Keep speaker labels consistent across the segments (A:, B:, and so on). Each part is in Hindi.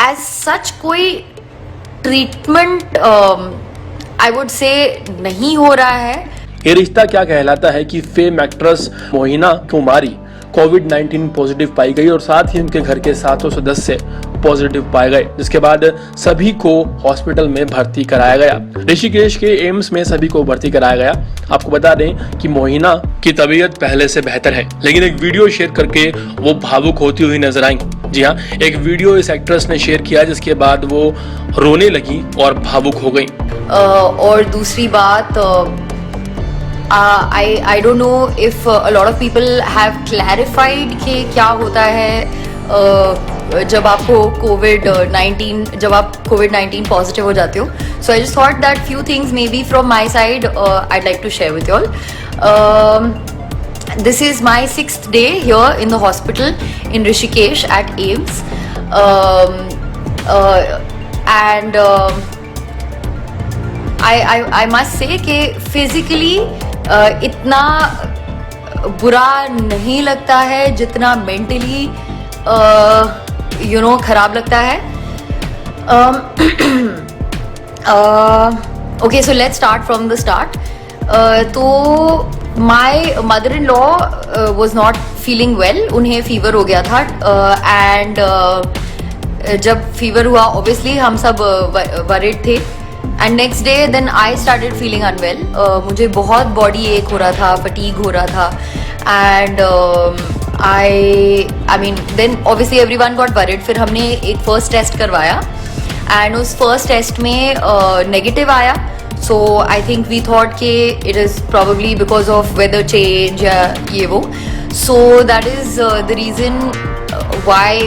A: एज सच कोई ट्रीटमेंट आई वुड से नहीं हो रहा है।
B: ये रिश्ता क्या कहलाता है कि फेम एक्ट्रेस मोहिना कुमारी कोविड-19 पॉजिटिव पाई गई और साथ ही उनके घर के 7 सदस्य पॉजिटिव पाए गए, जिसके बाद सभी को हॉस्पिटल में भर्ती कराया गया। ऋषिकेश के एम्स में सभी को भर्ती कराया गया। आपको बता दें कि मोहिना की तबीयत पहले से बेहतर है, लेकिन एक वीडियो शेयर करके वो भावुक होती हुई नजर आई। जी हाँ, एक वीडियो इस एक्ट्रेस ने शेयर किया जिसके बाद वो रोने लगी और भावुक हो गई।
A: और दूसरी बात, I don't know if a lot of people have clarified कि क्या होता है जब आपको जब आप COVID-19 पॉजिटिव हो जाते हो. So I just thought that few things maybe from my side I'd like to share with you all. This is my 6th day here in the hospital in Rishikesh at AIIMS. And I must say कि physically इतना बुरा नहीं लगता है जितना मेंटली खराब लगता है. Okay, so let's start from the start. तो my mother in law was not feeling well. उन्हें फीवर हो गया था एंड जब फीवर हुआ ऑब्वियसली हम सब वरिड थे. And next day then I started feeling unwell. मुझे बहुत बॉडी एक हो रहा था, फटीग हो रहा था. And I mean then obviously everyone got worried. फिर हमने एक फर्स्ट टेस्ट करवाया एंड उस फर्स्ट टेस्ट में नेगेटिव आया. So I think we thought कि it is probably because of weather change या ये वो. So that is the reason why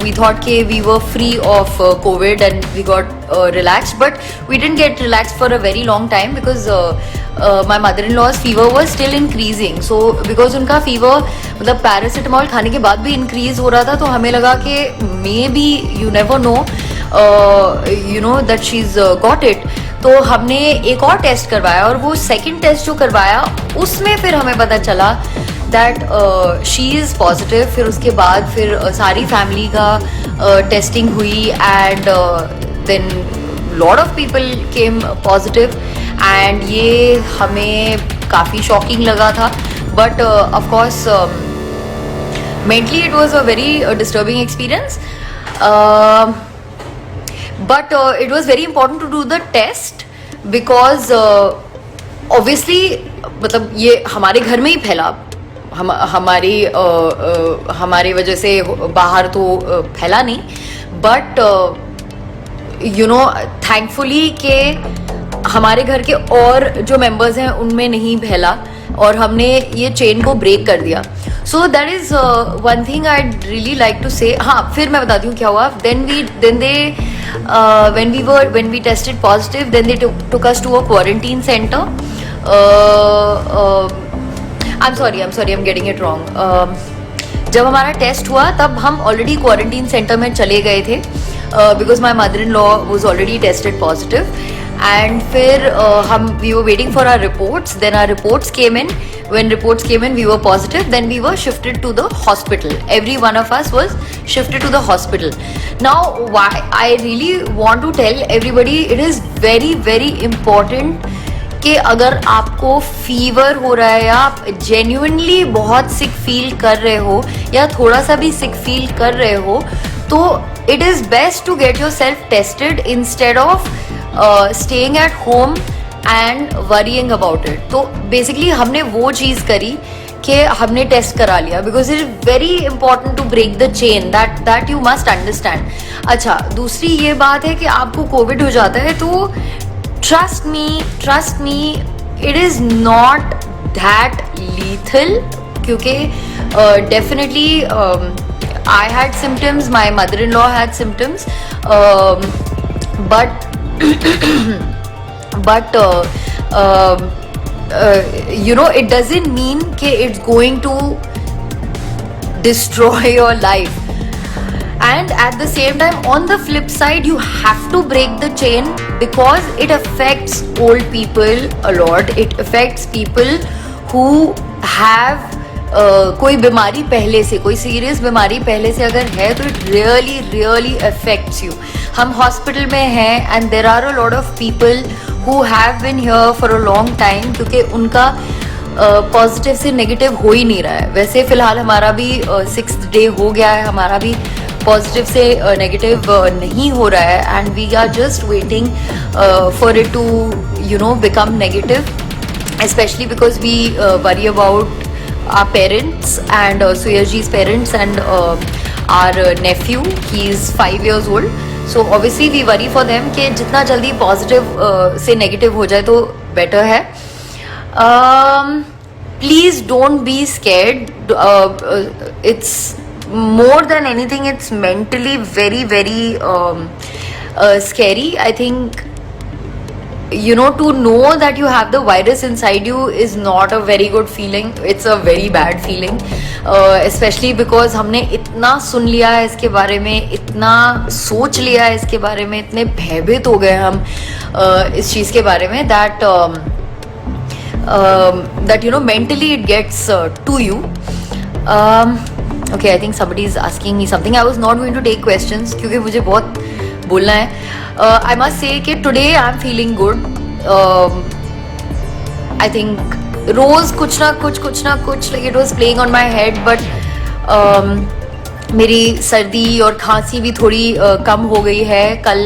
A: we thought कि we were free of COVID and we got relaxed, but we didn't get relaxed for a very long time because my mother-in-law's fever was still increasing. So because उनका fever मतलब पैरासिटामोल खाने के बाद भी increase हो रहा था, तो हमें लगा कि maybe you never know that she's got it. तो हमने एक और टेस्ट करवाया और वो सेकंड टेस्ट जो करवाया उसमें फिर हमें पता चला दैट शी इज़ पॉजिटिव. फिर उसके बाद फिर सारी फैमिली का टेस्टिंग हुई and then lot of people came positive and ये हमें काफ़ी शॉकिंग लगा था. But of course mentally it was a very disturbing experience. But it was very important to do the test because obviously मतलब ये हमारे घर में ही फैला. हमारे वजह से बाहर तो फैला नहीं. बट थैंकफुली के हमारे घर के और जो मेंबर्स हैं उनमें नहीं फैला और हमने ये चेन को ब्रेक कर दिया. So that is one thing I really like to say. हाँ, फिर मैं बताती हूँ क्या हुआ. when we tested positive, then they took us to a quarantine center. I'm sorry, I'm getting it wrong. जब हमारा टेस्ट हुआ तब हम ऑलरेडी क्वारंटीन सेंटर में चले गए थे because my mother-in-law was already tested positive. And फिर we were waiting for our reports. Then our reports came in. When reports came in, we were positive. Then we were shifted to the hospital. Every one of us was shifted to the hospital. Now, why I really want to tell everybody, it is very, very important कि अगर आपको फीवर हो रहा है या आप जेन्युइनली बहुत सिक फील कर रहे हो या थोड़ा सा भी सिक फील कर रहे हो, तो it is best to get yourself tested instead of staying at home and worrying about it. तो बेसिकली हमने वो चीज़ करी कि हमने टेस्ट करा लिया because it is very important to break the chain. That you must understand. अच्छा, दूसरी ये बात है कि आपको कोविड हो जाता है तो trust me, it is not that lethal. क्योंकि definitely I had symptoms, my mother-in-law had symptoms, but it doesn't mean कि it's going to destroy your life. And at the same time, on the flip side, you have to break the chain because it affects old people a lot. It affects people who have कोई बीमारी पहले से, कोई सीरियस बीमारी पहले से अगर है तो it really really affects you. हम हॉस्पिटल में हैं and there are a lot of people who have been here for a long time, क्योंकि उनका पॉजिटिव से नेगेटिव हो ही नहीं रहा है. वैसे फिलहाल हमारा भी 6th डे हो गया है, हमारा भी पॉजिटिव से नेगेटिव नहीं हो रहा है and we are just waiting for it to become negative, specially because we worry about our parents and Suyashji's parents and our nephew. He is 5 years old, so obviously we worry for them कि जितना जल्दी पॉजिटिव से नेगेटिव हो जाए तो बेटर है. Please don't be scared. It's more than anything, it's mentally very very scary. I think to know that you have the virus inside you is not a very good feeling. It's a very bad feeling, especially because हमने इतना सुन लिया है इसके बारे में, इतना सोच लिया है इसके बारे में, इतने भयभीत हो गए हम इस चीज़ के बारे में that mentally it gets to you. Okay, I think somebody is asking me something. I was not going to take questions क्योंकि मुझे बहुत बोलना है. I must say कि today I am feeling good. I think रोज कुछ ना कुछ like it was playing on my head, but मेरी सर्दी और खांसी भी थोड़ी कम हो गई है. कल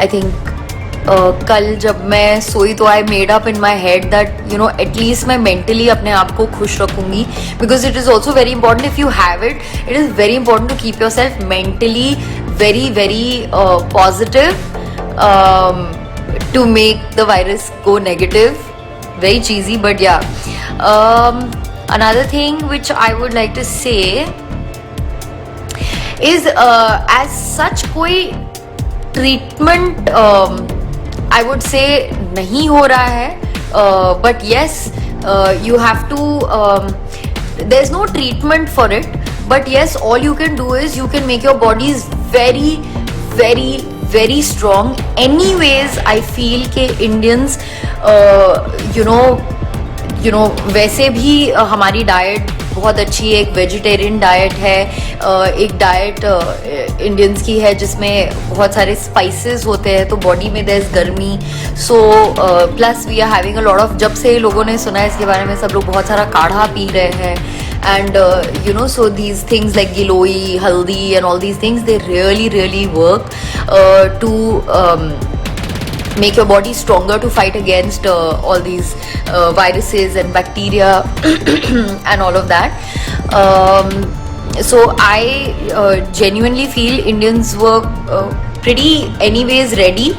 A: I think कल जब मैं सोई तो I made up in my head that at least मैं मेंटली अपने आप को खुश रखूंगी, because it is also very important. If you have it, it is very important to keep yourself mentally very very positive to make the virus go negative. Very cheesy, but yeah. Another thing which I would like to say is as such कोई treatment I would say नहीं हो रहा है, but yes, you have to there's no treatment for it, but yes, all you can do is you can make your bodies very very very strong. Anyways, I feel कि Indians वैसे भी हमारी डाइट बहुत अच्छी है. एक वेजिटेरियन डाइट है, एक डाइट इंडियंस की है जिसमें बहुत सारे स्पाइसेस होते हैं, तो बॉडी में देयर इज गर्मी. So plus we are having a lot of, जब से लोगों ने सुना है इसके बारे में सब लोग बहुत सारा काढ़ा पी रहे हैं. And so these things like Giloi, Haldi and all these things, they really work to make your body stronger to fight against all these viruses and bacteria and all of that. So I genuinely feel Indians were pretty anyways ready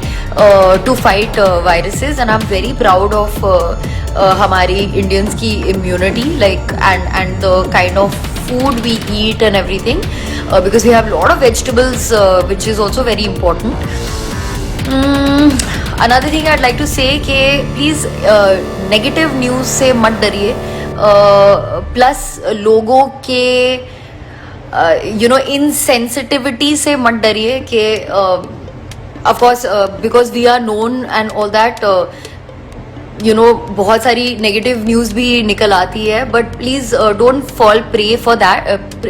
A: to fight viruses, and I'm very proud of हमारी Indians की immunity, like and the kind of food we eat and everything, because we have a lot of vegetables, which is also very important. Another thing I'd like to say कि please negative news से मत डरिए, plus लोगों के insensitivity से मत डरिए कि of course because we are known and all that, बहुत सारी नेगेटिव न्यूज़ भी निकल आती है, but please don't fall prey for that,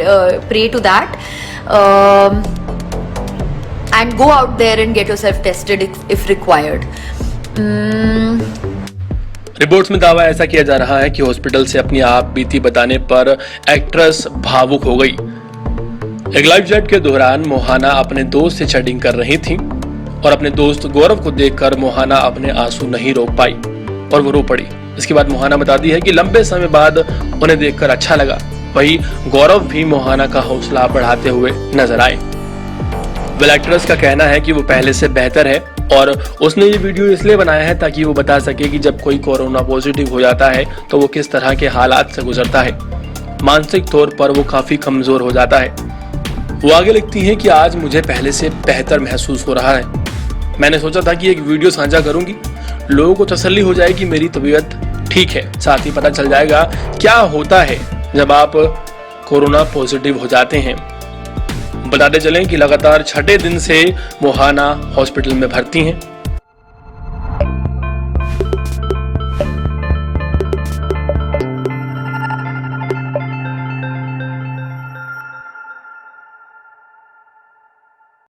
A: prey to that and go out there and get yourself tested if required.
B: Reports में दावा ऐसा किया जा रहा है कि हॉस्पिटल से अपनी आप बीती बताने पर एक्ट्रेस भावुक हो गई. एक लाइव चैट के दौरान मोहाना अपने दोस्त से चैटिंग कर रही थी और अपने दोस्त गौरव को देखकर मोहाना अपने आंसू नहीं रोक पाई और वो रो पड़ी. इसके बाद मोहाना बताती है कि लंबे समय बाद उन्हें देखकर अच्छा लगा. वहीं गौरव भी मोहाना का हौसला बढ़ाते हुए नजर आए. वेल, एक्ट्रेस का कहना है कि वो पहले से बेहतर है और उसने ये वीडियो इसलिए बनाया है ताकि वो बता सके कि जब कोई कोरोना पॉजिटिव हो जाता है तो वो किस तरह के हालात से गुजरता है. मानसिक तौर पर वो काफी कमजोर हो जाता है. वो आगे लिखती है कि आज मुझे पहले से बेहतर महसूस हो रहा है. मैंने सोचा था कि एक वीडियो साझा करूंगी, लोगों को तसल्ली हो जाएगी मेरी तबीयत ठीक है, साथ ही पता चल जाएगा क्या होता है जब आप कोरोना पॉजिटिव हो जाते हैं. बताते चलें कि लगातार 6ठे दिन से मोहाना हॉस्पिटल में भर्ती हैं.